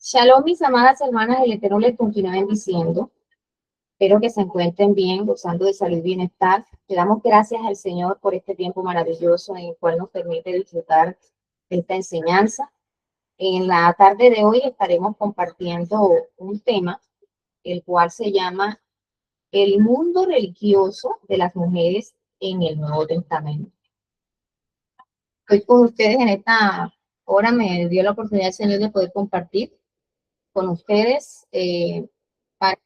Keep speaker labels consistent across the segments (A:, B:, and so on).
A: Shalom, mis amadas hermanas, el Eterno les continúa bendiciendo. Espero que se encuentren bien, gozando de salud y bienestar. Le damos gracias al Señor por este tiempo maravilloso en el cual nos permite disfrutar de esta enseñanza. En la tarde de hoy estaremos compartiendo un tema, el cual se llama el mundo religioso de las mujeres en el Nuevo Testamento. Estoy con ustedes en esta hora, me dio la oportunidad el Señor de poder compartir con ustedes. Quizás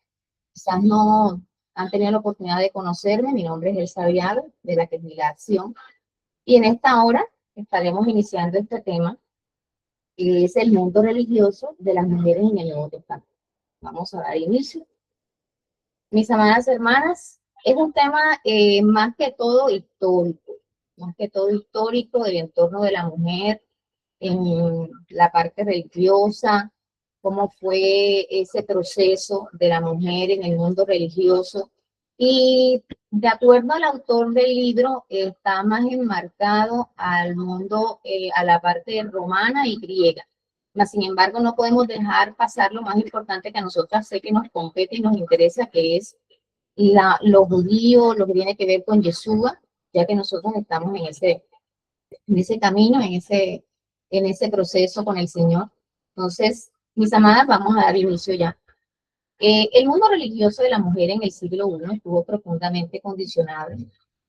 A: no han tenido la oportunidad de conocerme. Mi nombre es Elsa Vial, de la que es la acción. Y en esta hora estaremos iniciando este tema, que es el mundo religioso de las mujeres en el Nuevo Testamento. Vamos a dar inicio. Mis amadas hermanas, es un tema más que todo histórico del entorno de la mujer, en la parte religiosa, cómo fue ese proceso de la mujer en el mundo religioso. Y de acuerdo al autor del libro, está más enmarcado al mundo, a la parte romana y griega. Mas, sin embargo, no podemos dejar pasar lo más importante que a nosotras sé que nos compete y nos interesa, que es lo judío, lo que tiene que ver con Yeshua, ya que nosotros estamos en ese camino, en ese proceso con el Señor. Entonces, mis amadas, vamos a dar inicio ya. El mundo religioso de la mujer en el siglo I estuvo profundamente condicionado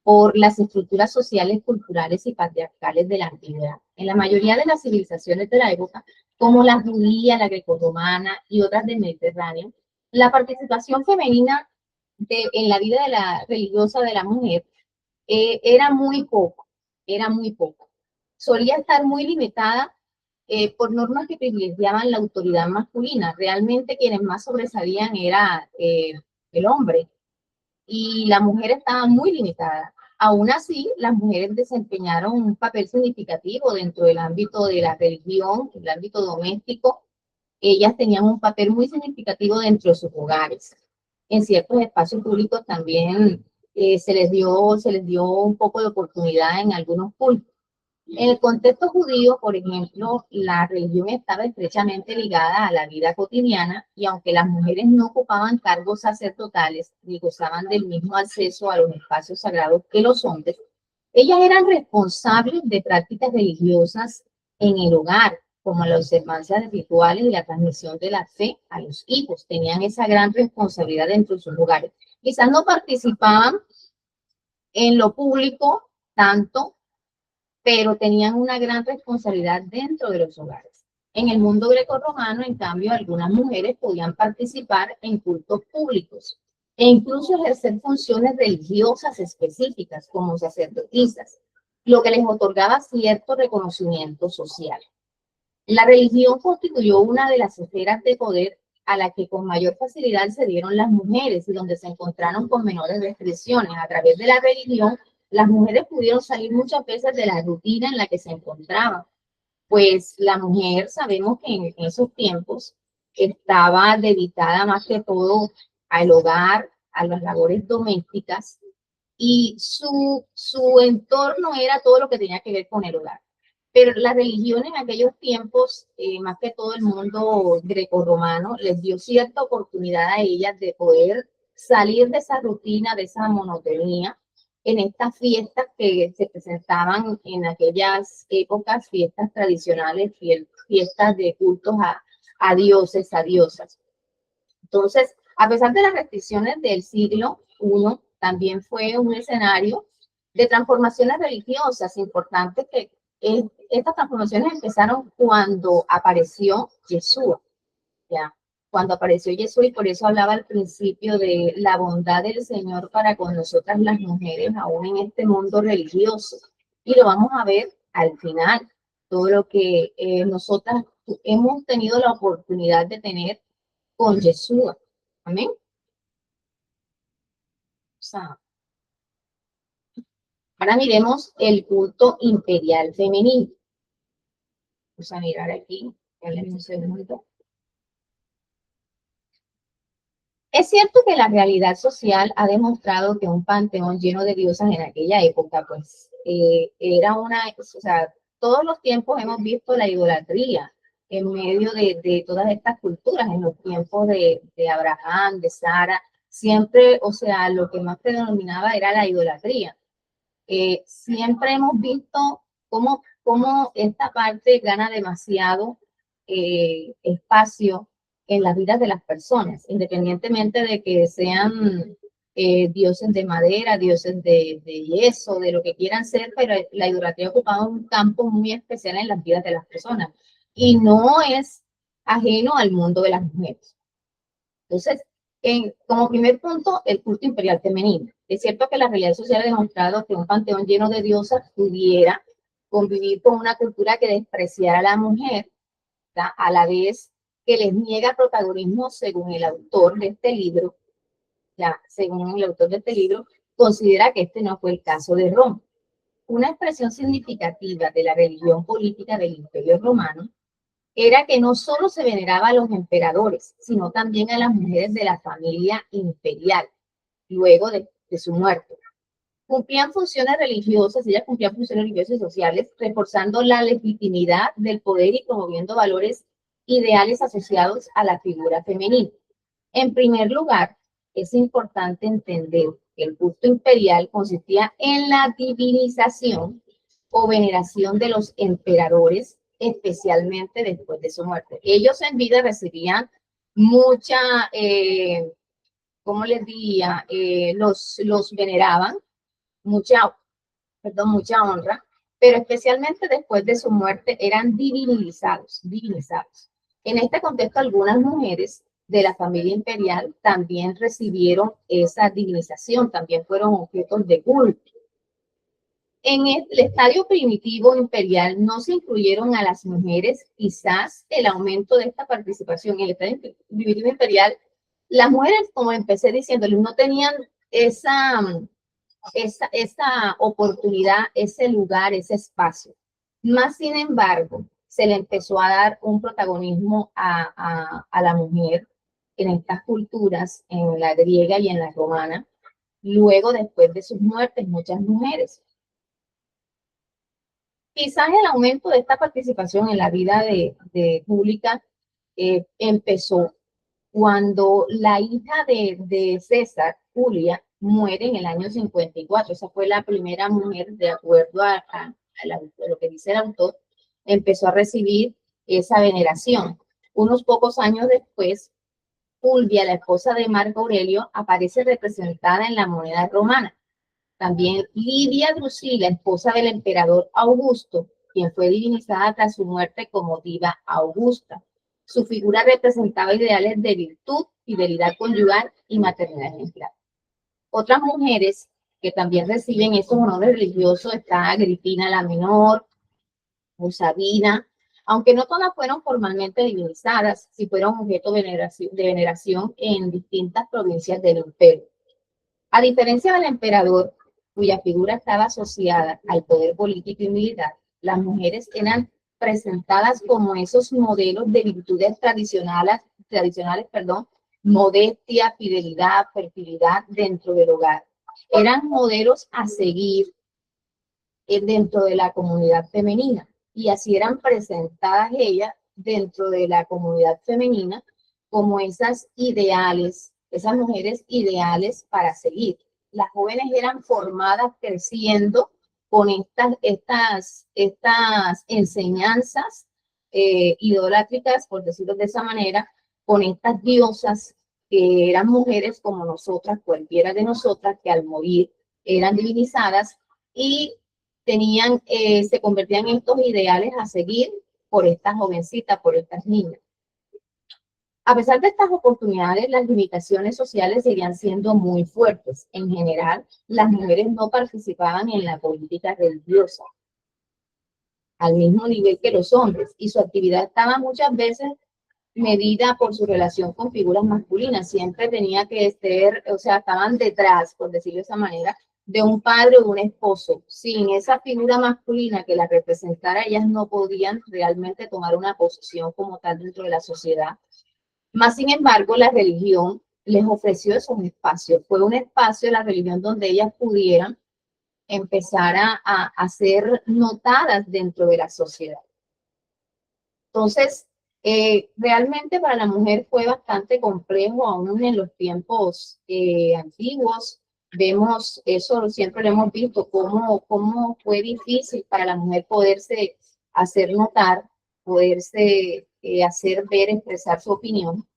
A: por las estructuras sociales, culturales y patriarcales de la antigüedad. En la mayoría de las civilizaciones de la época, como la judía, la grecorromana y otras del Mediterráneo, la participación femenina en la vida de la religiosa de la mujer era muy poco. Solía estar muy limitada por normas que privilegiaban la autoridad masculina. Realmente quienes más sobresalían era el hombre, y la mujer estaba muy limitada. Aún así, las mujeres desempeñaron un papel significativo dentro del ámbito de la religión, el ámbito doméstico. Ellas tenían un papel muy significativo dentro de sus hogares. En ciertos espacios públicos también se les dio un poco de oportunidad en algunos cultos. En el contexto judío, por ejemplo, la religión estaba estrechamente ligada a la vida cotidiana, y aunque las mujeres no ocupaban cargos sacerdotales ni gozaban del mismo acceso a los espacios sagrados que los hombres, ellas eran responsables de prácticas religiosas en el hogar, como la observancia de rituales y la transmisión de la fe a los hijos. Tenían esa gran responsabilidad dentro de sus hogares. Quizás no participaban en lo público tanto, pero tenían una gran responsabilidad dentro de los hogares. En el mundo grecorromano, en cambio, algunas mujeres podían participar en cultos públicos e incluso ejercer funciones religiosas específicas como sacerdotisas, lo que les otorgaba cierto reconocimiento social. La religión constituyó una de las esferas de poder a la que con mayor facilidad se dieron las mujeres y donde se encontraron con menores restricciones. A través de la religión, las mujeres pudieron salir muchas veces de la rutina en la que se encontraban, pues la mujer, sabemos que en esos tiempos estaba dedicada más que todo al hogar, a las labores domésticas, y su entorno era todo lo que tenía que ver con el hogar. Pero la religión en aquellos tiempos, más que todo el mundo grecorromano, les dio cierta oportunidad a ellas de poder salir de esa rutina, de esa monotonía, en estas fiestas que se presentaban en aquellas épocas, fiestas tradicionales, fiestas de cultos a dioses, a diosas. Entonces, a pesar de las restricciones del siglo I, también fue un escenario de transformaciones religiosas importantes, que estas transformaciones empezaron cuando apareció Yeshua, ¿ya? Cuando apareció Yeshua, y por eso hablaba al principio de la bondad del Señor para con nosotras las mujeres, aún en este mundo religioso. Y lo vamos a ver al final, todo lo que nosotras hemos tenido la oportunidad de tener con Yeshua. Amén. O sea, ahora miremos el culto imperial femenino. Vamos a mirar aquí, un segundo. Es cierto que la realidad social ha demostrado que un panteón lleno de diosas en aquella época, pues, era o sea, todos los tiempos hemos visto la idolatría en medio de todas estas culturas, en los tiempos de Abraham, de Sara, siempre, o sea, lo que más predominaba era la idolatría. Siempre hemos visto cómo esta parte gana demasiado espacio en las vidas de las personas, independientemente de que sean dioses de madera, dioses de yeso, de lo que quieran ser, pero la idolatría ha ocupado un campo muy especial en las vidas de las personas y no es ajeno al mundo de las mujeres. Entonces, como primer punto, el culto imperial femenino. Es cierto que la realidad social ha demostrado que un panteón lleno de diosas pudiera convivir con una cultura que despreciara a la mujer, ¿tá? A la vez que les niega protagonismo según el autor de este libro, ya, según el autor de este libro, considera que este no fue el caso de Roma. Una expresión significativa de la religión política del Imperio Romano era que no solo se veneraba a los emperadores, sino también a las mujeres de la familia imperial, luego de su muerte. Cumplían funciones religiosas, ellas cumplían funciones religiosas y sociales, reforzando la legitimidad del poder y promoviendo valores ideales asociados a la figura femenina. En primer lugar, es importante entender que el culto imperial consistía en la divinización o veneración de los emperadores, especialmente después de su muerte. Ellos en vida recibían mucha, ¿cómo les diría? Los veneraban, mucha honra, pero especialmente después de su muerte eran divinizados. En este contexto, algunas mujeres de la familia imperial también recibieron esa divinización, también fueron objetos de culto. En el estadio primitivo imperial no se incluyeron a las mujeres, quizás el aumento de esta participación en el estadio primitivo imperial, las mujeres, como empecé diciéndoles, no tenían esa oportunidad, ese lugar, ese espacio. Más sin embargo, se le empezó a dar un protagonismo a la mujer en estas culturas, en la griega y en la romana, luego después de sus muertes, muchas mujeres. Quizás el aumento de esta participación en la vida pública empezó cuando la hija de César, Julia, muere en el año 54. Esa fue la primera mujer, de acuerdo a lo que dice el autor, empezó a recibir esa veneración. Unos pocos años después, Fulvia, la esposa de Marco Aurelio, aparece representada en la moneda romana. También Livia Drusila, esposa del emperador Augusto, quien fue divinizada tras su muerte como diva Augusta. Su figura representaba ideales de virtud, fidelidad conyugal y maternidad ejemplar. Otras mujeres que también reciben estos honores religiosos está Agripina la Menor, o Sabina, aunque no todas fueron formalmente divinizadas, sí fueron objeto de veneración en distintas provincias del imperio. A diferencia del emperador, cuya figura estaba asociada al poder político y militar, las mujeres eran presentadas como esos modelos de virtudes tradicionales, modestia, fidelidad, fertilidad dentro del hogar. Eran modelos a seguir dentro de la comunidad femenina y así eran presentadas ellas dentro de la comunidad femenina como esas ideales, esas mujeres ideales para seguir. Las jóvenes eran formadas creciendo con estas enseñanzas idolátricas, por decirlo de esa manera, con estas diosas que eran mujeres como nosotras, cualquiera de nosotras, que al morir eran divinizadas y se convertían en estos ideales a seguir por estas jovencitas, por estas niñas. A pesar de estas oportunidades, las limitaciones sociales seguían siendo muy fuertes. En general, las mujeres no participaban en la política religiosa al mismo nivel que los hombres y su actividad estaba muchas veces medida por su relación con figuras masculinas. Siempre tenía que ser, o sea, estaban detrás, por decirlo de esa manera, de un padre o un esposo. Sin esa figura masculina que la representara, ellas no podían realmente tomar una posición como tal dentro de la sociedad. Más sin embargo, la religión les ofreció esos espacios. Fue un espacio, la religión, donde ellas pudieran empezar a ser notadas dentro de la sociedad. Entonces, Realmente para la mujer fue bastante complejo, aún en los tiempos antiguos. Vemos eso, siempre lo hemos visto, cómo fue difícil para la mujer poderse hacer notar, poderse hacer ver, expresar su opinión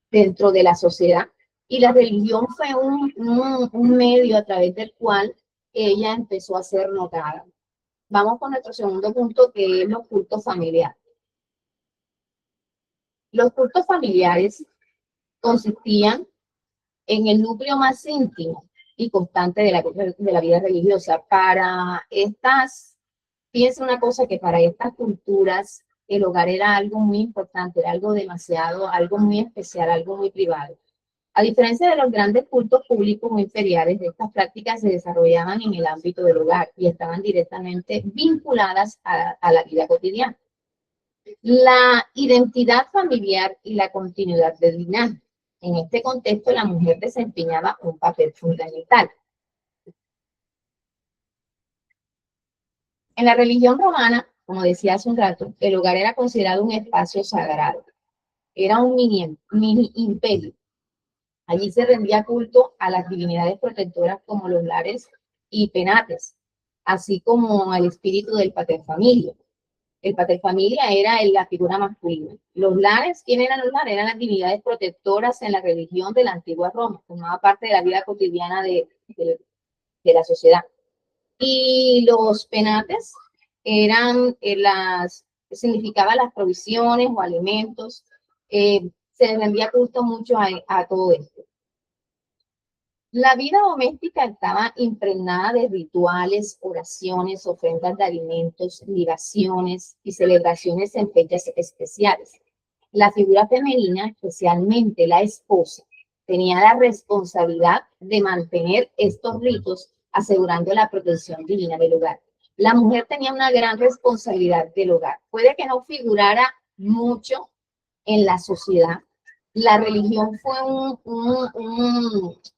A: dentro de la sociedad. Y la religión fue un medio a través del cual ella empezó a ser notada. Vamos con nuestro segundo punto, que es los cultos familiares. Los cultos familiares consistían en el núcleo más íntimo y constante de la vida religiosa. Para estas, fíjense una cosa, que para estas culturas el hogar era algo muy importante, era algo demasiado, algo muy especial, algo muy privado. A diferencia de los grandes cultos públicos o imperiales, estas prácticas se desarrollaban en el ámbito del hogar y estaban directamente vinculadas a la vida cotidiana. La identidad familiar y la continuidad del linaje. En este contexto, la mujer desempeñaba un papel fundamental. En la religión romana, como decía hace un rato, el hogar era considerado un espacio sagrado. Era un mini imperio. Allí se rendía culto a las divinidades protectoras como los lares y penates, así como al espíritu del paterfamilio. El paterfamilia era la figura masculina. Los lares, ¿quién eran los lares? Eran las divinidades protectoras en la religión de la antigua Roma, formaba parte de la vida cotidiana de la sociedad. Y los penates eran significaban las provisiones o alimentos. Se les rendía culto mucho a todo esto. La vida doméstica estaba impregnada de rituales, oraciones, ofrendas de alimentos, libaciones y celebraciones en fechas especiales. La figura femenina, especialmente la esposa, tenía la responsabilidad de mantener estos ritos, asegurando la protección divina del hogar. La mujer tenía una gran responsabilidad del hogar. Puede que no figurara mucho en la sociedad. La religión fue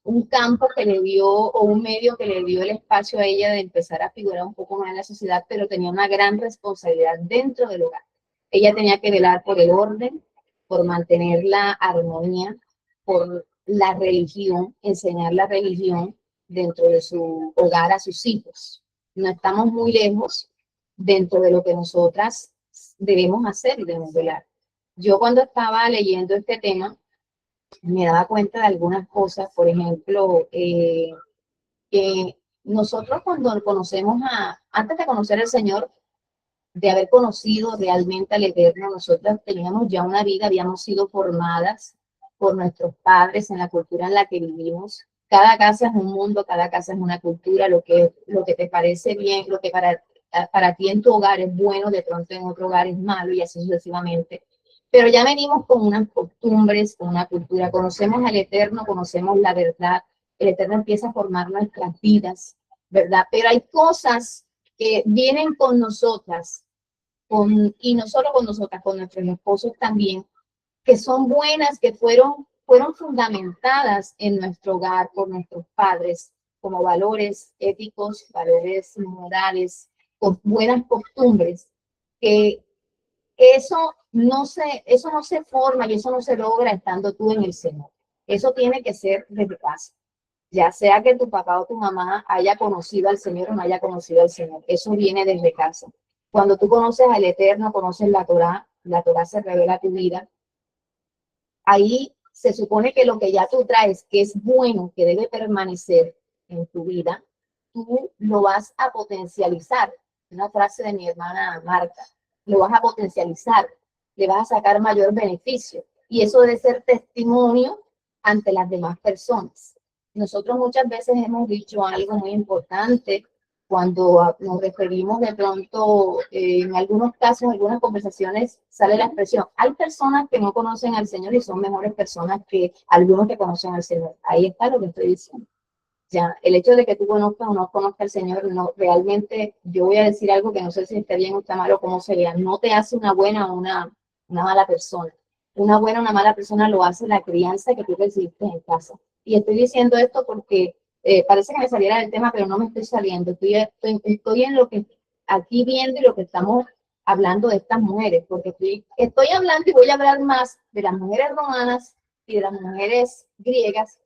A: un campo que le dio, o un medio que le dio el espacio a ella de empezar a figurar un poco más en la sociedad, pero tenía una gran responsabilidad dentro del hogar. Ella tenía que velar por el orden, por mantener la armonía, por la religión, enseñar la religión dentro de su hogar a sus hijos. No estamos muy lejos dentro de lo que nosotras debemos hacer y debemos velar. Yo cuando estaba leyendo este tema, me daba cuenta de algunas cosas, por ejemplo, que nosotros cuando conocemos antes de conocer al Señor, de haber conocido realmente al Eterno, nosotras teníamos ya una vida, habíamos sido formadas por nuestros padres en la cultura en la que vivimos. Cada casa es un mundo, cada casa es una cultura, lo que te parece bien, lo que para ti en tu hogar es bueno, de pronto en otro hogar es malo y así sucesivamente. Pero ya venimos con unas costumbres, con una cultura, conocemos al Eterno, conocemos la verdad, el Eterno empieza a formar nuestras vidas, ¿verdad? Pero hay cosas que vienen con nosotras, y no solo con nosotras, con nuestros esposos también, que son buenas, que fueron fundamentadas en nuestro hogar por nuestros padres, como valores éticos, valores morales, con buenas costumbres, que eso no se forma y eso no se logra estando tú en el Señor. Eso tiene que ser desde casa. Ya sea que tu papá o tu mamá haya conocido al Señor o no haya conocido al Señor. Eso viene desde casa. Cuando tú conoces al Eterno, conoces la Torá se revela a tu vida. Ahí se supone que lo que ya tú traes, que es bueno, que debe permanecer en tu vida, tú lo vas a potencializar. Una frase de mi hermana Marta, lo vas a potencializar, le vas a sacar mayor beneficio. Y eso debe ser testimonio ante las demás personas. Nosotros muchas veces hemos dicho algo muy importante cuando nos referimos de pronto, en algunos casos, en algunas conversaciones, sale la expresión, hay personas que no conocen al Señor y son mejores personas que algunos que conocen al Señor. Ahí está lo que estoy diciendo. Ya, el hecho de que tú conozcas o no conozcas al Señor, no, realmente, yo voy a decir algo que no sé si está bien o está mal o cómo sería, no te hace una buena o una mala persona. Una buena o una mala persona lo hace la crianza que tú recibiste en casa. Y estoy diciendo esto porque parece que me saliera del tema, pero no me estoy saliendo. Estoy en lo que aquí viendo y lo que estamos hablando de estas mujeres, porque estoy hablando y voy a hablar más de las mujeres romanas y de las mujeres griegas,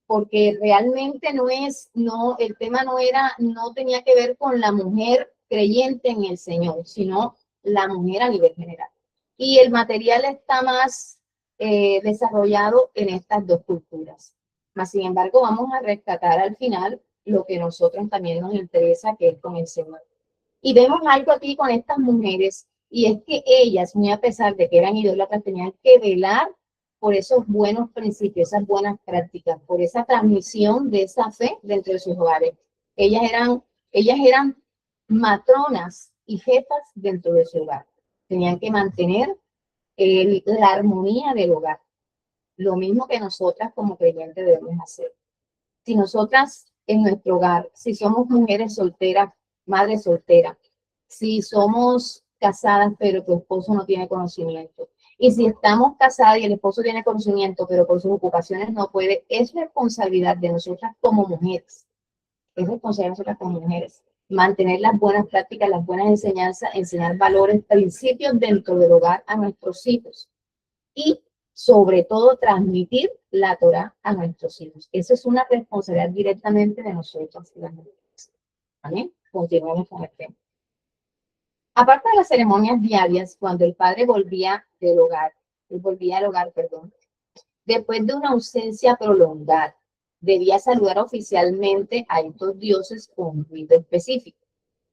A: porque realmente el tema no tenía que ver con la mujer creyente en el Señor, sino la mujer a nivel general. Y el material está más desarrollado en estas dos culturas. Mas, sin embargo, vamos a rescatar al final lo que a nosotros también nos interesa, que es con el Señor. Y vemos algo aquí con estas mujeres, y es que ellas, muy a pesar de que eran idólatras, tenían que velar por esos buenos principios, esas buenas prácticas, por esa transmisión de esa fe dentro de sus hogares. Ellas eran matronas y jefas dentro de su hogar. Tenían que mantener la armonía del hogar. Lo mismo que nosotras como creyentes debemos hacer. Si nosotras en nuestro hogar, si somos mujeres solteras, madres solteras, si somos casadas pero tu esposo no tiene conocimiento, y si estamos casadas y el esposo tiene conocimiento pero por sus ocupaciones no puede, es responsabilidad de nosotras como mujeres, es responsabilidad de nosotras como mujeres, mantener las buenas prácticas, las buenas enseñanzas, enseñar valores, principios dentro del hogar a nuestros hijos y sobre todo transmitir la Torá a nuestros hijos. Eso es una responsabilidad directamente de nosotros las mujeres. ¿Vale? Continuamos con el tema. Aparte de las ceremonias diarias, cuando el padre volvía al hogar, después de una ausencia prolongada, debía saludar oficialmente a estos dioses con un rito específico.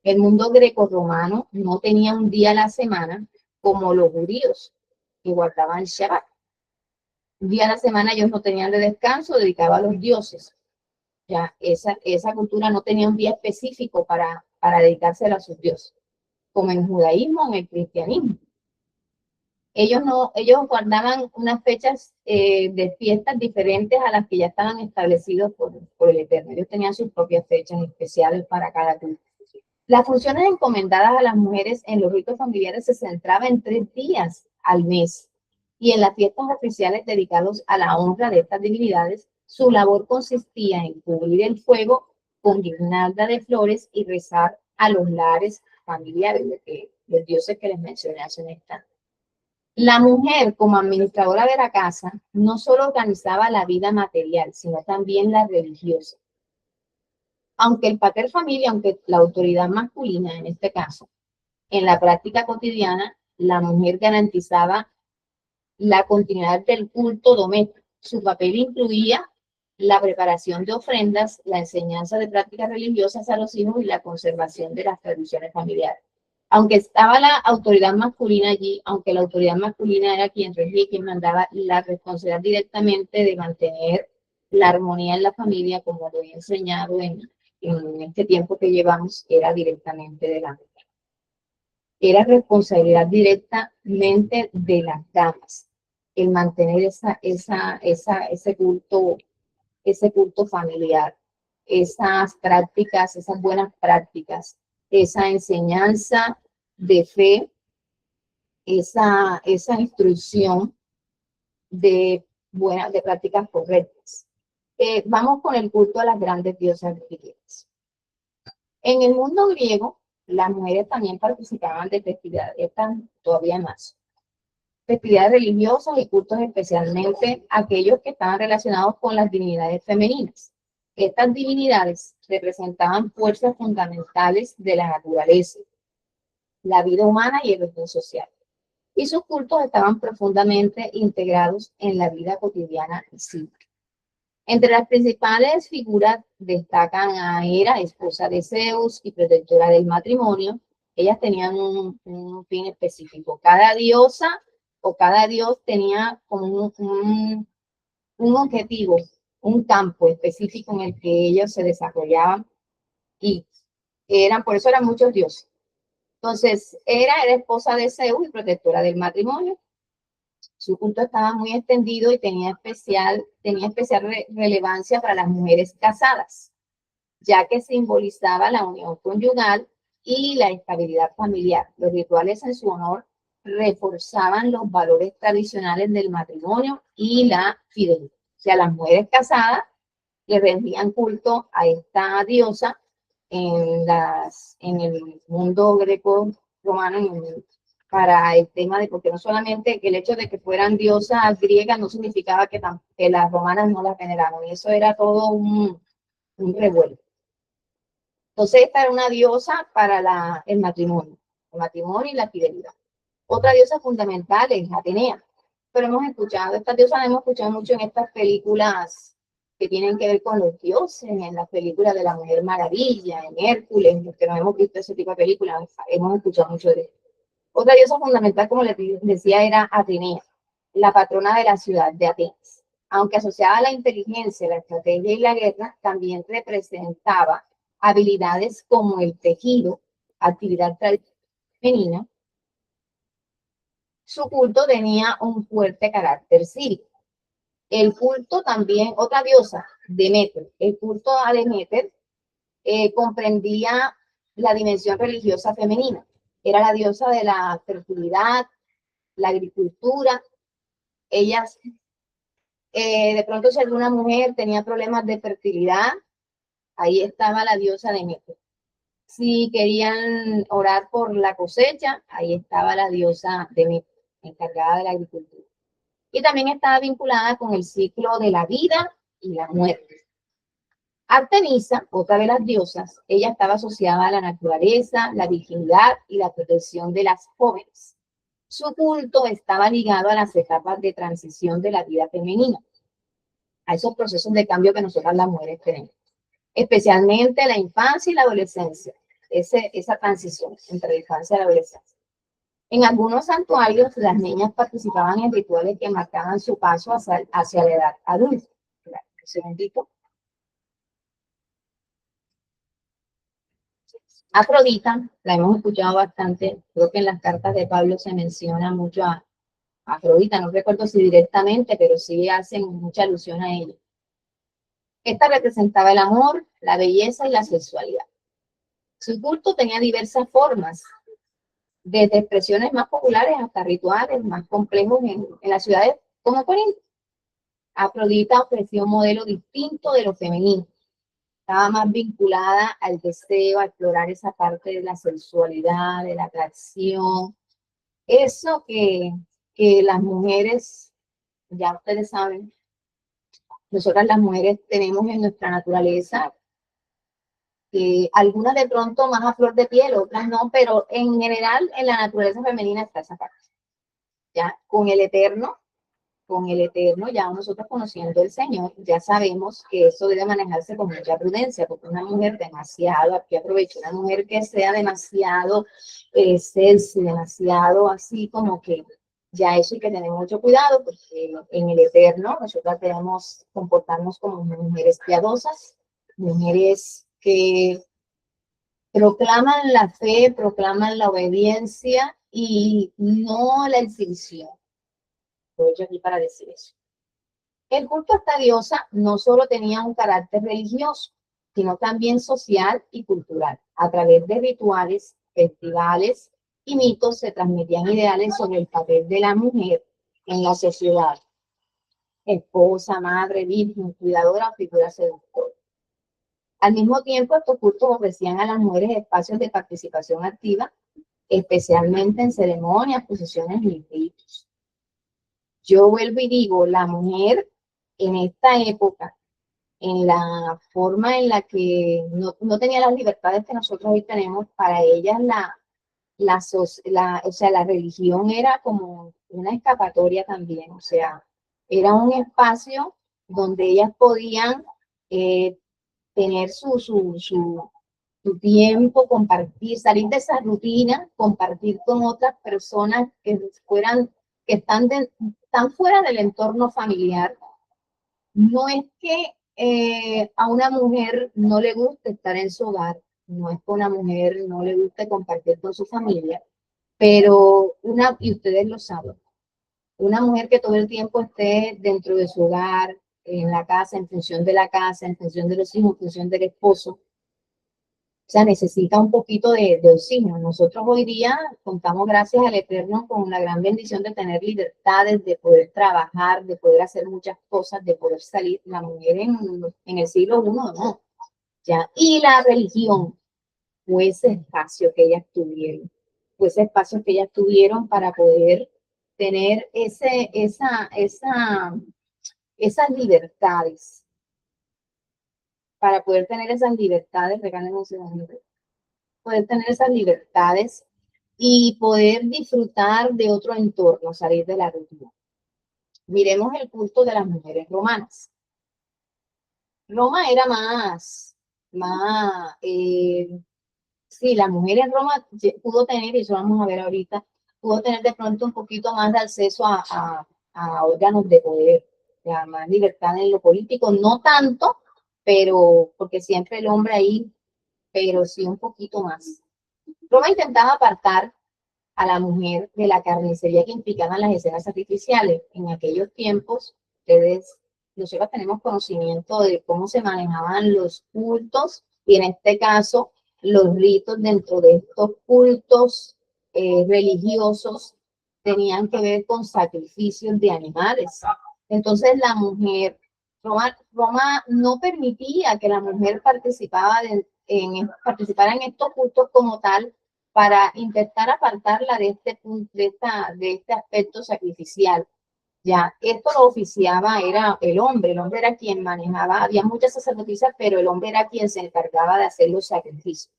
A: El mundo greco-romano no tenía un día a la semana como los judíos, que guardaban Shabbat. Un día a la semana ellos no tenían de descanso, dedicado a los dioses. Ya esa cultura no tenía un día específico para dedicárselo a sus dioses, como en el judaísmo o en el cristianismo. Ellos guardaban unas fechas de fiestas diferentes a las que ya estaban establecidas por el Eterno. Ellos tenían sus propias fechas especiales para cada cultura. Las funciones encomendadas a las mujeres en los ritos familiares se centraban en 3 días al mes. Y en las fiestas oficiales dedicadas a la honra de estas divinidades, su labor consistía en cubrir el fuego con guirnalda de flores y rezar a los lares familiares de los dioses que les mencioné hace un instante. La mujer, como administradora de la casa, no solo organizaba la vida material, sino también la religiosa. Aunque el pater familia, aunque la autoridad masculina en este caso, en la práctica cotidiana, la mujer garantizaba la continuidad del culto doméstico. Su papel incluía la preparación de ofrendas, la enseñanza de prácticas religiosas a los hijos y la conservación de las tradiciones familiares. Aunque estaba la autoridad masculina allí, aunque la autoridad masculina era quien regía y quien mandaba, la responsabilidad directamente de mantener la armonía en la familia, como lo he enseñado en este tiempo que llevamos, era directamente de la mujer. Era responsabilidad directamente de las damas el mantener ese culto familiar, esas prácticas, esas buenas prácticas, esa enseñanza de fe, esa instrucción de prácticas correctas. Vamos con el culto a las grandes diosas griegas. En el mundo griego, las mujeres también participaban de festividades, están todavía más. Festividades religiosas y cultos, especialmente aquellos que estaban relacionados con las divinidades femeninas. Estas divinidades representaban fuerzas fundamentales de la naturaleza, la vida humana y el orden social. Y sus cultos estaban profundamente integrados en la vida cotidiana y cívica. Entre las principales figuras destacan a Hera, esposa de Zeus y protectora del matrimonio. Ellas tenían un fin específico. Cada diosa o cada dios tenía como un objetivo, un campo específico en el que ellos se desarrollaban y por eso eran muchos dioses. Entonces, Hera era esposa de Zeus y protectora del matrimonio. Su culto estaba muy extendido y tenía especial relevancia para las mujeres casadas, ya que simbolizaba la unión conyugal y la estabilidad familiar. Los rituales en su honor reforzaban los valores tradicionales del matrimonio y la fidelidad. O sea, las mujeres casadas le rendían culto a esta diosa en el mundo greco-romano para el tema de, porque no solamente el hecho de que fueran diosas griegas no significaba que las romanas no las veneraron, y eso era todo un revuelo. Entonces esta era una diosa para el matrimonio y la fidelidad. Otra diosa fundamental es Atenea, pero hemos escuchado, estas diosas las hemos escuchado mucho en estas películas que tienen que ver con los dioses, en las películas de la Mujer Maravilla, en Hércules, los que no hemos visto ese tipo de películas, hemos escuchado mucho de esto. Otra diosa fundamental, como les decía, era Atenea, la patrona de la ciudad de Atenas. Aunque asociada a la inteligencia, la estrategia y la guerra, también representaba habilidades como el tejido, actividad femenina. Su culto tenía un fuerte carácter cívico. El culto también, otra diosa, Deméter, el culto a Deméter comprendía la dimensión religiosa femenina. Era la diosa de la fertilidad, la agricultura. Ellas, de pronto si alguna mujer tenía problemas de fertilidad, ahí estaba la diosa Deméter. Si querían orar por la cosecha, ahí estaba la diosa Deméter, encargada de la agricultura. Y también estaba vinculada con el ciclo de la vida y la muerte. Artemisa, otra de las diosas, ella estaba asociada a la naturaleza, la virginidad y la protección de las jóvenes. Su culto estaba ligado a las etapas de transición de la vida femenina, a esos procesos de cambio que nosotras las mujeres tenemos, especialmente la infancia y la adolescencia, esa transición entre la infancia y la adolescencia. En algunos santuarios, las niñas participaban en rituales que marcaban su paso hacia la edad adulta. Un segundito. Afrodita, la hemos escuchado bastante, creo que en las cartas de Pablo se menciona mucho a Afrodita, no recuerdo si directamente, pero sí hacen mucha alusión a ella. Esta representaba el amor, la belleza y la sexualidad. Su culto tenía diversas formas, desde expresiones más populares hasta rituales más complejos en las ciudades como Corinto. Afrodita ofreció un modelo distinto de lo femenino. Estaba más vinculada al deseo, a explorar esa parte de la sensualidad, de la atracción. Eso que las mujeres, ya ustedes saben, nosotras las mujeres tenemos en nuestra naturaleza, algunas de pronto más a flor de piel, otras no, pero en general en la naturaleza femenina está esa parte. Ya con el Eterno, ya nosotros conociendo al Señor, ya sabemos que eso debe manejarse con mucha prudencia, porque una mujer demasiado, aquí aprovecho, una mujer que sea demasiado sexy, demasiado así como que ya eso hay que tener mucho cuidado, porque en el Eterno nosotros debemos comportarnos como mujeres piadosas, mujeres que proclaman la fe, proclaman la obediencia y no la exhibición. Aprovecho aquí para decir eso. El culto a esta diosa no solo tenía un carácter religioso, sino también social y cultural. A través de rituales, festivales y mitos se transmitían ideales sobre el papel de la mujer en la sociedad. Esposa, madre, virgen, cuidadora o figura seductora. Al mismo tiempo, estos cultos ofrecían a las mujeres espacios de participación activa, especialmente en ceremonias, procesiones y ritos. Yo vuelvo y digo, la mujer en esta época, en la forma en la que no tenía las libertades que nosotros hoy tenemos, para ellas o sea, la religión era como una escapatoria también, o sea, era un espacio donde ellas podían tener su tiempo, compartir, salir de esa rutina, compartir con otras personas que están fuera del entorno familiar. No es que a una mujer no le guste estar en su hogar, no es que a una mujer no le guste compartir con su familia, pero y ustedes lo saben, una mujer que todo el tiempo esté dentro de su hogar, en la casa, en función de la casa, en función de los hijos, en función del esposo, o sea, necesita un poquito de oxígeno. Nosotros hoy día contamos, gracias al Eterno, con la gran bendición de tener libertades, de poder trabajar, de poder hacer muchas cosas, de poder salir. La mujer en el siglo I, no. Ya. Y la religión fue ese espacio que ellas tuvieron, fue ese espacio que ellas tuvieron para poder tener esas libertades, para poder tener esas libertades, regálenme un segundo, poder tener esas libertades y poder disfrutar de otro entorno, salir de la rutina. Miremos el culto de las mujeres romanas. Roma era sí, la mujer en Roma pudo tener, y eso vamos a ver ahorita, pudo tener de pronto un poquito más de acceso a órganos de poder, ya, más libertad en lo político, no tanto, pero porque siempre el hombre ahí, pero sí un poquito más. Roma intentaba apartar a la mujer de la carnicería que implicaban las escenas sacrificiales. En aquellos tiempos, nosotros tenemos conocimiento de cómo se manejaban los cultos y en este caso los ritos dentro de estos cultos religiosos tenían que ver con sacrificios de animales. Entonces la mujer, Roma no permitía que la mujer participara en estos cultos como tal, para intentar apartarla de este aspecto sacrificial. Ya, esto lo oficiaba era el hombre era quien manejaba, había muchas sacerdotisas, pero el hombre era quien se encargaba de hacer los sacrificios.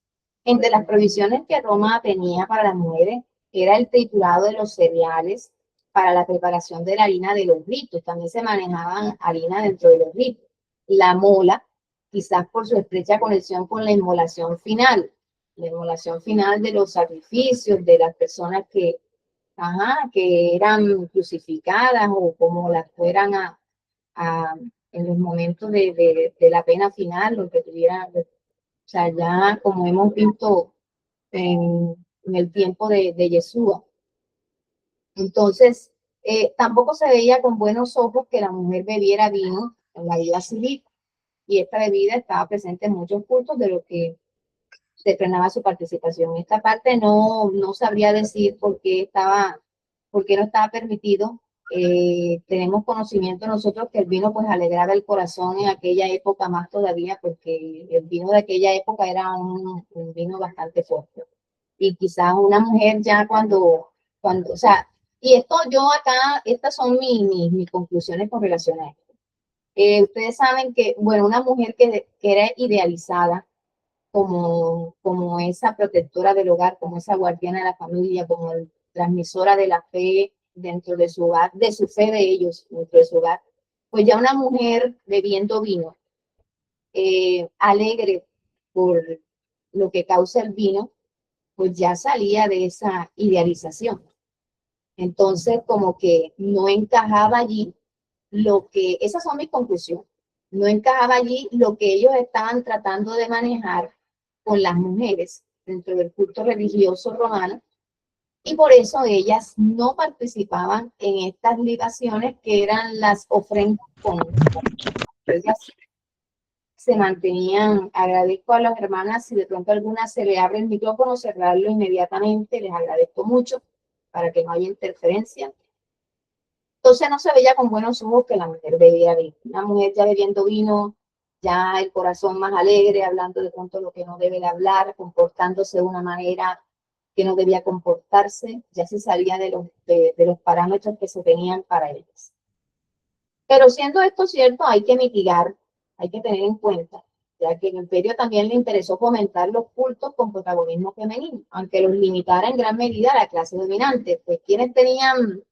A: Entre las provisiones que Roma tenía para las mujeres era el triturado de los cereales para la preparación de la harina de los ritos, también se manejaban harina dentro de los ritos. La mola, quizás por su estrecha conexión con la inmolación final de los sacrificios de las personas que eran crucificadas o como las fueran en los momentos de la pena final, lo que tuvieran, o sea, ya como hemos visto en el tiempo de Yeshua. Entonces, tampoco se veía con buenos ojos que la mujer bebiera vino en la vida civil, y esta bebida estaba presente en muchos cultos de lo que se frenaba su participación. Esta parte no sabría decir por qué no estaba permitido. Tenemos conocimiento nosotros que el vino pues alegraba el corazón en aquella época más todavía, porque el vino de aquella época era un vino bastante fuerte. Y quizás una mujer ya o sea, y esto yo acá, estas son mis conclusiones con relación a esto. Ustedes saben que, bueno, una mujer que era idealizada como esa protectora del hogar, como esa guardiana de la familia, como transmisora de la fe dentro de su hogar, de su fe de ellos dentro de su hogar, pues ya una mujer bebiendo vino, alegre por lo que causa el vino, pues ya salía de esa idealización. Entonces, como que no encajaba allí esas son mis conclusiones, no encajaba allí lo que ellos estaban tratando de manejar con las mujeres dentro del culto religioso romano, y por eso ellas no participaban en estas libaciones que eran las ofrendas con ellas se mantenían. Agradezco a las hermanas, si de pronto alguna se le abre el micrófono, cerrarlo inmediatamente, les agradezco mucho para que no haya interferencia. Entonces no se veía con buenos ojos que la mujer bebía vino. Una mujer ya bebiendo vino, ya el corazón más alegre, hablando de pronto lo que no debe de hablar, comportándose de una manera que no debía comportarse, ya se salía de los parámetros que se tenían para ellas. Pero siendo esto cierto, hay que mitigar, hay que tener en cuenta, ya que el imperio también le interesó fomentar los cultos con protagonismo femenino, aunque los limitara en gran medida a la clase dominante, pues quienes tenían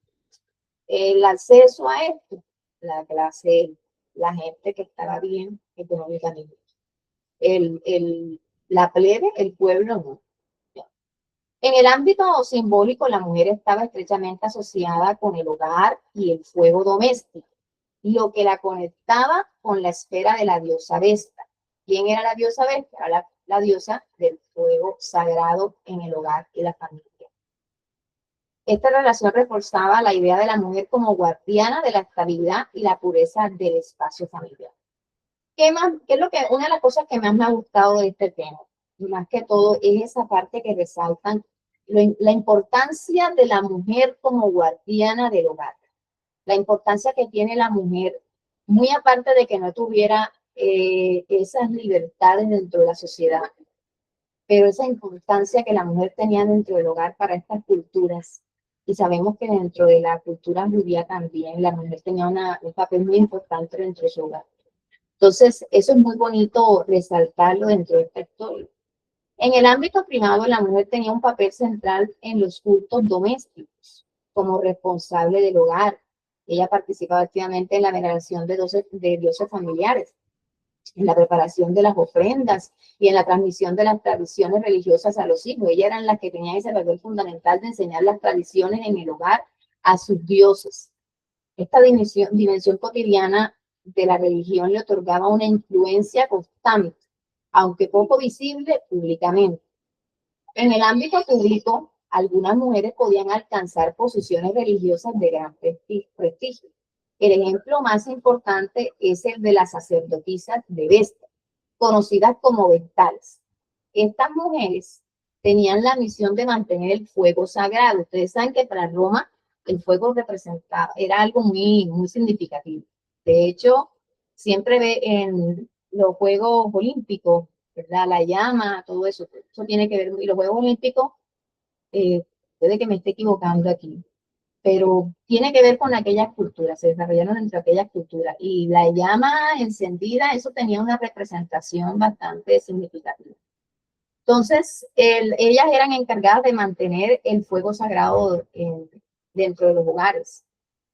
A: el acceso a esto, la clase, la gente que estaba bien económicamente. La plebe, el pueblo no. En el ámbito simbólico, la mujer estaba estrechamente asociada con el hogar y el fuego doméstico, lo que la conectaba con la esfera de la diosa Vesta. ¿Quién era la diosa Vesta? Era la diosa del fuego sagrado en el hogar y la familia. Esta relación reforzaba la idea de la mujer como guardiana de la estabilidad y la pureza del espacio familiar. ¿Qué es una de las cosas que más me ha gustado de este tema? Y más que todo es esa parte que resaltan la importancia de la mujer como guardiana del hogar. La importancia que tiene la mujer, muy aparte de que no tuviera esas libertades dentro de la sociedad, pero esa importancia que la mujer tenía dentro del hogar para estas culturas, y sabemos que dentro de la cultura judía también la mujer tenía un papel muy importante dentro de su hogar. Entonces, eso es muy bonito resaltarlo dentro de esta historia. En el ámbito privado, la mujer tenía un papel central en los cultos domésticos, como responsable del hogar. Ella participaba activamente en la veneración de dioses familiares, en la preparación de las ofrendas y en la transmisión de las tradiciones religiosas a los hijos. Ellas eran las que tenían ese papel fundamental de enseñar las tradiciones en el hogar a sus dioses. Esta dimensión cotidiana de la religión le otorgaba una influencia constante, aunque poco visible públicamente. En el ámbito público, algunas mujeres podían alcanzar posiciones religiosas de gran prestigio. El ejemplo más importante es el de las sacerdotisas de Vesta, conocidas como vestales. Estas mujeres tenían la misión de mantener el fuego sagrado. Ustedes saben que para Roma el fuego representaba, era algo muy, muy significativo. De hecho, siempre ve en los Juegos Olímpicos, ¿verdad? La llama, todo eso, eso tiene que ver. Y los Juegos Olímpicos, puede que me esté equivocando aquí, pero tiene que ver con aquellas culturas, se desarrollaron entre aquellas culturas. Y la llama encendida, eso tenía una representación bastante significativa. Entonces, ellas eran encargadas de mantener el fuego sagrado dentro de los hogares,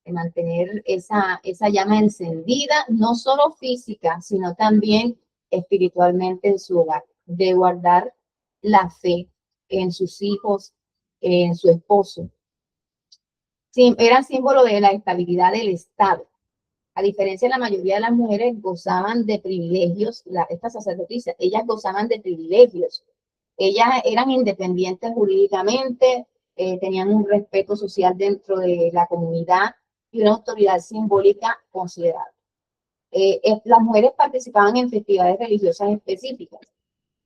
A: de mantener esa llama encendida, no solo física, sino también espiritualmente en su hogar, de guardar la fe en sus hijos, en su esposo. Sí, eran símbolo de la estabilidad del Estado. A diferencia de la mayoría de las mujeres, gozaban de privilegios, estas sacerdotisas, ellas gozaban de privilegios. Ellas eran independientes jurídicamente, tenían un respeto social dentro de la comunidad y una autoridad simbólica considerable. Las mujeres participaban en festividades religiosas específicas.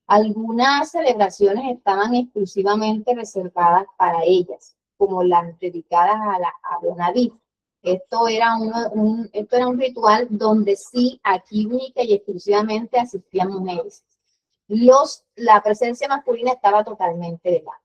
A: Algunas celebraciones estaban exclusivamente reservadas para ellas, como las dedicadas a Bonadí. Esto era un ritual donde sí, aquí única y exclusivamente asistían mujeres. La presencia masculina estaba totalmente vedada.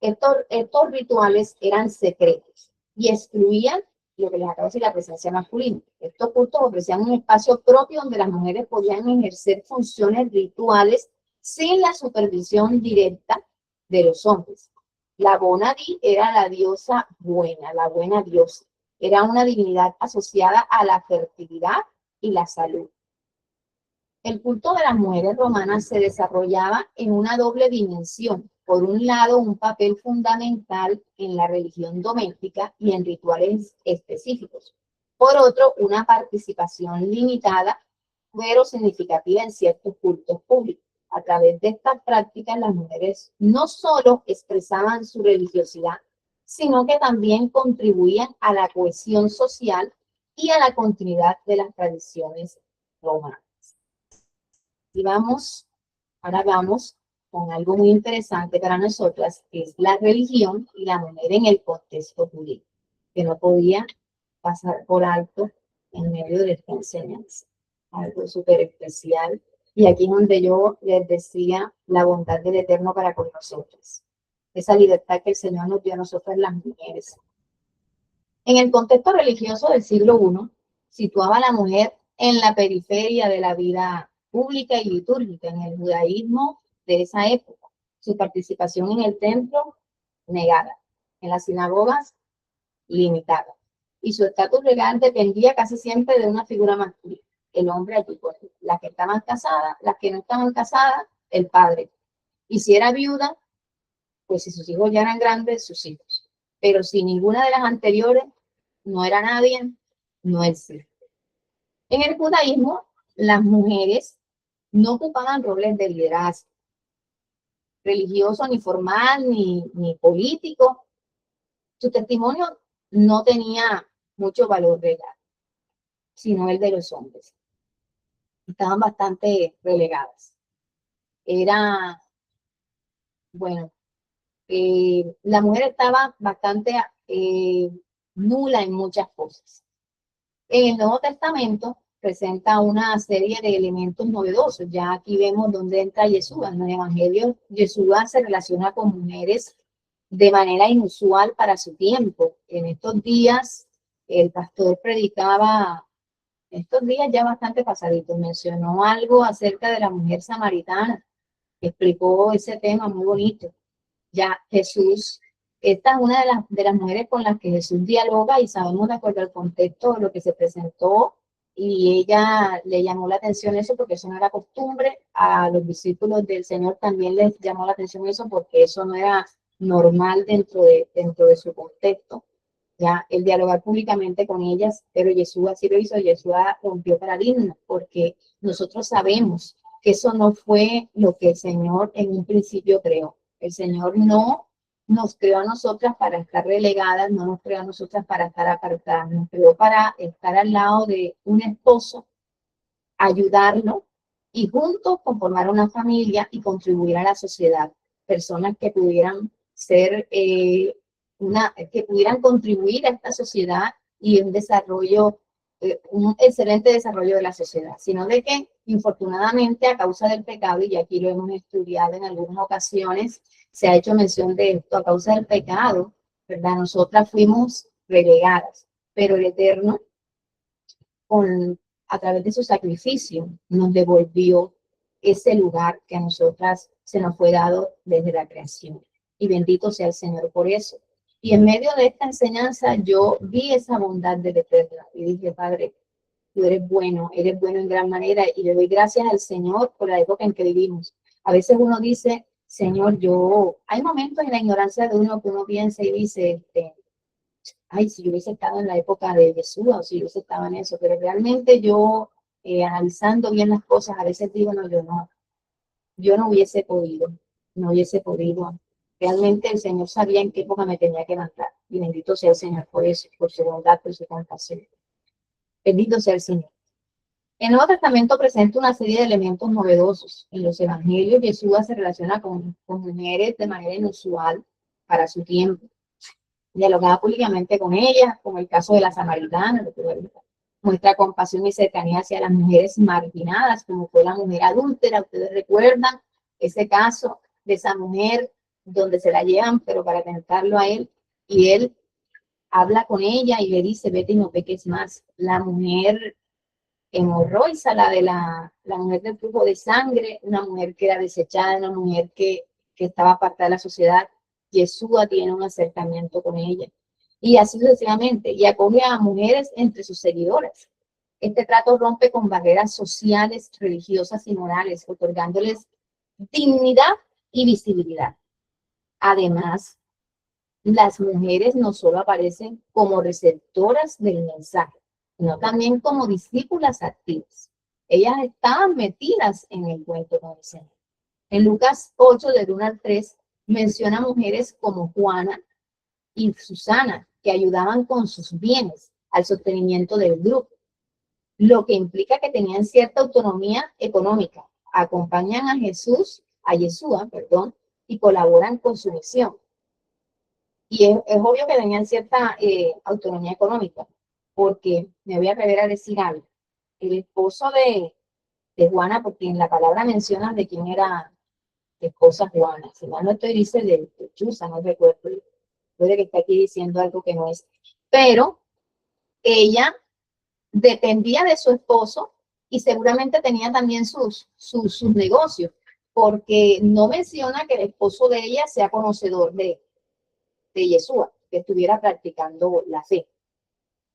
A: Estos rituales eran secretos y excluían lo que les acabo de decir, la presencia masculina. Estos cultos ofrecían un espacio propio donde las mujeres podían ejercer funciones rituales sin la supervisión directa de los hombres. La Bonadí era la diosa buena, la buena diosa. Era una divinidad asociada a la fertilidad y la salud. El culto de las mujeres romanas se desarrollaba en una doble dimensión. Por un lado, un papel fundamental en la religión doméstica y en rituales específicos. Por otro, una participación limitada, pero significativa en ciertos cultos públicos. A través de estas prácticas, las mujeres no solo expresaban su religiosidad, sino que también contribuían a la cohesión social y a la continuidad de las tradiciones romanas. Y ahora vamos con algo muy interesante para nosotras, que es la religión y la mujer en el contexto judío, que no podía pasar por alto en medio de esta enseñanza. Algo súper especial. Y aquí es donde yo les decía la bondad del Eterno para con nosotros. Esa libertad que el Señor nos dio a nosotras las mujeres. En el contexto religioso del siglo I, situaba a la mujer en la periferia de la vida pública y litúrgica en el judaísmo de esa época. Su participación en el templo, negada. En las sinagogas, limitada. Y su estatus legal dependía casi siempre de una figura masculina. El hombre allí, pues, las que estaban casadas, las que no estaban casadas, el padre. Y si era viuda, pues si sus hijos ya eran grandes, sus hijos. Pero si ninguna de las anteriores no era nadie, no existe. En el judaísmo, las mujeres no ocupaban roles de liderazgo religioso, ni formal, ni político. Su testimonio no tenía mucho valor legal, sino el de los hombres. Estaban bastante relegadas. Era, bueno, la mujer estaba bastante nula en muchas cosas. En el Nuevo Testamento, presenta una serie de elementos novedosos. Ya aquí vemos dónde entra Yeshua. En el Evangelio, Yeshua se relaciona con mujeres de manera inusual para su tiempo. En estos días, el pastor predicaba, estos días ya bastante pasaditos, mencionó algo acerca de la mujer samaritana, explicó ese tema muy bonito. Ya Jesús, esta es una de las mujeres con las que Jesús dialoga y sabemos de acuerdo al contexto de lo que se presentó y ella le llamó la atención eso porque eso no era costumbre. A los discípulos del Señor también les llamó la atención eso porque eso no era normal dentro de su contexto. Ya el dialogar públicamente con ellas, pero Jesús así lo hizo, Jesús rompió paradigmas porque nosotros sabemos que eso no fue lo que el Señor en un principio creó. El Señor no nos creó a nosotras para estar relegadas, no nos creó a nosotras para estar apartadas, nos creó para estar al lado de un esposo, ayudarlo y juntos conformar una familia y contribuir a la sociedad. Personas que pudieran ser que pudieran contribuir a esta sociedad y un desarrollo, un excelente desarrollo de la sociedad, sino de que infortunadamente a causa del pecado, y aquí lo hemos estudiado en algunas ocasiones, se ha hecho mención de esto, a causa del pecado, ¿verdad? Nosotras fuimos relegadas, pero el Eterno, con, a través de su sacrificio, nos devolvió ese lugar que a nosotras se nos fue dado desde la creación. Y bendito sea el Señor por eso. Y en medio de esta enseñanza yo vi esa bondad del Eterno y dije, Padre, tú eres bueno en gran manera y le doy gracias al Señor por la época en que vivimos. A veces uno dice, Señor, hay momentos en la ignorancia de uno que uno piensa y dice, ay, si yo hubiese estado en la época de Jesús o si yo hubiese estado en eso, pero realmente yo, analizando bien las cosas, a veces digo, no, yo no hubiese podido, no hubiese podido. Realmente el Señor sabía en qué época me tenía que levantar. Y bendito sea el Señor por eso, por su bondad, por su compasión. Bendito sea el Señor. El Nuevo Testamento presenta una serie de elementos novedosos. En los evangelios, Jesús se relaciona con mujeres de manera inusual para su tiempo. Dialogaba públicamente con ellas, como el caso de la samaritana, muestra compasión y cercanía hacia las mujeres marginadas, como fue la mujer adúltera. Ustedes recuerdan ese caso de esa mujer donde se la llevan, pero para tentarlo a él, y él habla con ella y le dice, vete y no peques más. La mujer hemorroisa, la mujer del flujo de sangre, una mujer que era desechada, una mujer que estaba apartada de la sociedad. Yeshua tiene un acercamiento con ella. Y así sucesivamente, y acoge a mujeres entre sus seguidoras. Este trato rompe con barreras sociales, religiosas y morales, otorgándoles dignidad y visibilidad. Además, las mujeres no solo aparecen como receptoras del mensaje, sino también como discípulas activas. Ellas estaban metidas en el cuento con el Señor. En Lucas 8, del 1 al 3, menciona mujeres como Juana y Susana, que ayudaban con sus bienes al sostenimiento del grupo, lo que implica que tenían cierta autonomía económica. Acompañan a Yeshua, y colaboran con su misión. Y es obvio que tenían cierta autonomía económica, porque me voy a atrever a decir algo. El esposo de Juana, porque en la palabra mencionan de quién era esposa Juana, si mal no estoy, dice de Chuza, no recuerdo, puede que esté aquí diciendo algo que no es, pero ella dependía de su esposo y seguramente tenía también sus negocios, porque no menciona que el esposo de ella sea conocedor de Yeshua, que estuviera practicando la fe.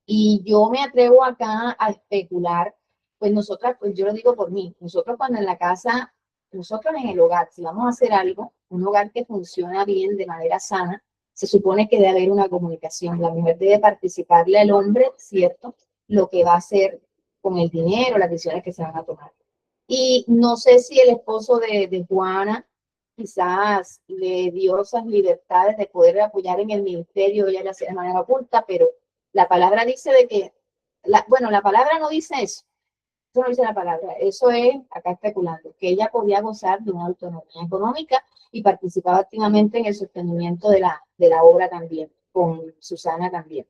A: Y yo me atrevo acá a especular, pues nosotras, pues yo lo digo por mí, nosotros cuando en la casa, nosotros en el hogar, si vamos a hacer algo, un hogar que funciona bien de manera sana, se supone que debe haber una comunicación. La mujer debe participarle al hombre, ¿cierto? Lo que va a hacer con el dinero, las decisiones que se van a tomar. Y no sé si el esposo de Juana quizás le dio esas libertades de poder apoyar en el ministerio, ella lo hacía de manera oculta, pero la palabra dice de que, bueno, la palabra no dice eso no dice la palabra, eso es, acá especulando, que ella podía gozar de una autonomía económica y participaba activamente en el sostenimiento de la obra también, con Susana también.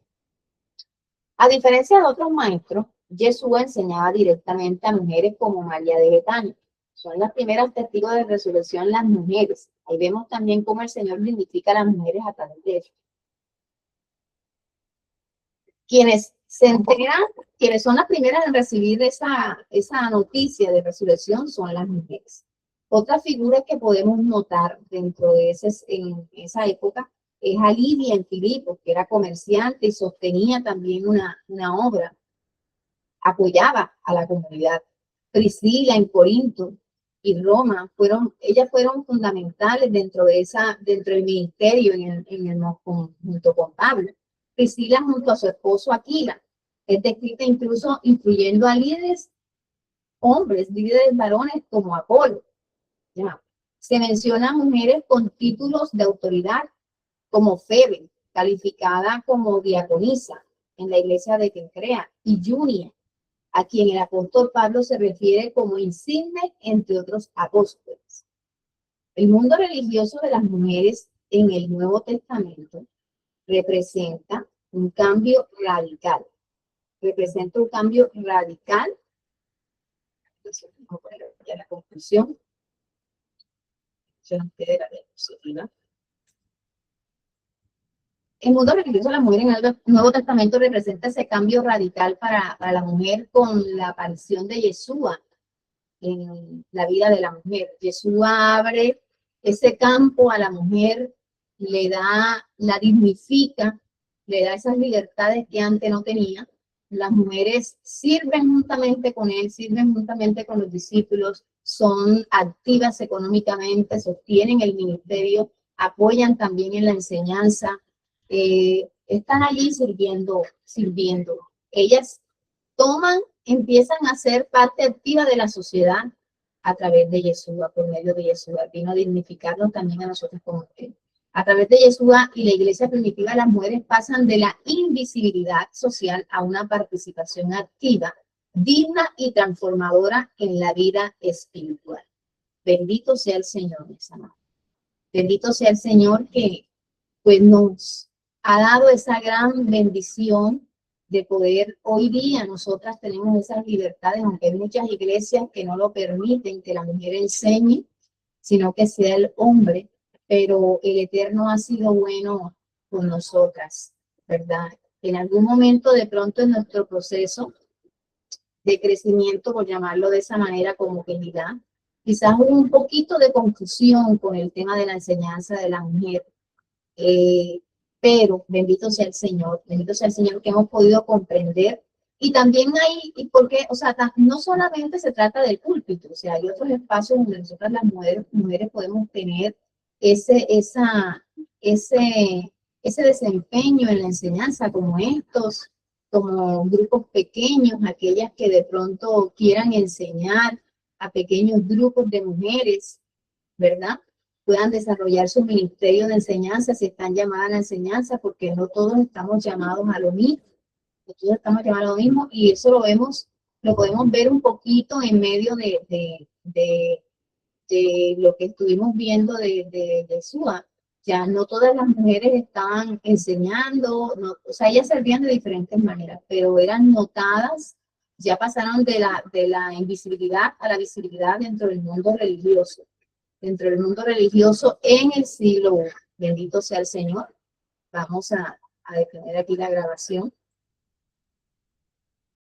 A: A diferencia de otros maestros, Yeshua enseñaba directamente a mujeres como María de Betania. Son las primeras testigos de resurrección las mujeres. Ahí vemos también cómo el Señor dignifica a las mujeres a través de eso. Quienes se enteran, quienes son las primeras en recibir esa noticia de resurrección son las mujeres. Otra figura que podemos notar dentro de en esa época es a Lidia en Filipos, que era comerciante y sostenía también una obra, apoyaba a la comunidad. Priscila en Corinto y Roma ellas fueron fundamentales dentro del ministerio junto con Pablo. Priscila junto a su esposo Aquila es descrita incluso incluyendo a líderes hombres, líderes varones como Apolo. ¿Ya? Se menciona mujeres con títulos de autoridad como Febe, calificada como diaconisa en la iglesia de Kencrea, y Junia, a quien el apóstol Pablo se refiere como insigne entre otros apóstoles. El mundo religioso de las mujeres en el Nuevo Testamento representa un cambio radical. Representa un cambio radical. Ya la conclusión. El mundo religioso de la mujer en el Nuevo Testamento representa ese cambio radical para la mujer con la aparición de Yeshua en la vida de la mujer. Yeshua abre ese campo a la mujer, la dignifica, le da esas libertades que antes no tenía. Las mujeres sirven juntamente con él, sirven juntamente con los discípulos, son activas económicamente, sostienen el ministerio, apoyan también en la enseñanza, están allí sirviendo. Ellas empiezan a ser parte activa de la sociedad a través de Yeshua, por medio de Yeshua. Vino a dignificarnos también a nosotros como mujeres. A través de Yeshua y la iglesia primitiva, las mujeres pasan de la invisibilidad social a una participación activa, digna y transformadora en la vida espiritual. Bendito sea el Señor, mis amados. Bendito sea el Señor que pues nos ha dado esa gran bendición de poder, hoy día nosotras tenemos esas libertades, aunque hay muchas iglesias que no lo permiten, que la mujer enseñe, sino que sea el hombre, pero el Eterno ha sido bueno con nosotras, ¿verdad? En algún momento, de pronto, en nuestro proceso de crecimiento, por llamarlo de esa manera, como querida, quizás hubo un poquito de confusión con el tema de la enseñanza de la mujer, pero bendito sea el Señor que hemos podido comprender. Y también hay, porque, o sea, no solamente se trata del púlpito, o sea, hay otros espacios donde nosotras las mujeres podemos tener ese desempeño en la enseñanza, como estos, como grupos pequeños, aquellas que de pronto quieran enseñar a pequeños grupos de mujeres, ¿verdad? Puedan desarrollar su ministerio de enseñanza, si están llamadas a la enseñanza, porque no todos estamos llamados a lo mismo. Nosotros estamos llamados a lo mismo, y eso lo podemos ver un poquito en medio de lo que estuvimos viendo de Yeshua. Ya no todas las mujeres estaban enseñando, no, o sea, ellas servían de diferentes maneras, pero eran notadas, ya pasaron de la invisibilidad a la visibilidad dentro del mundo religioso. Dentro del mundo religioso en el siglo I. Bendito sea el Señor. Vamos a detener aquí la grabación.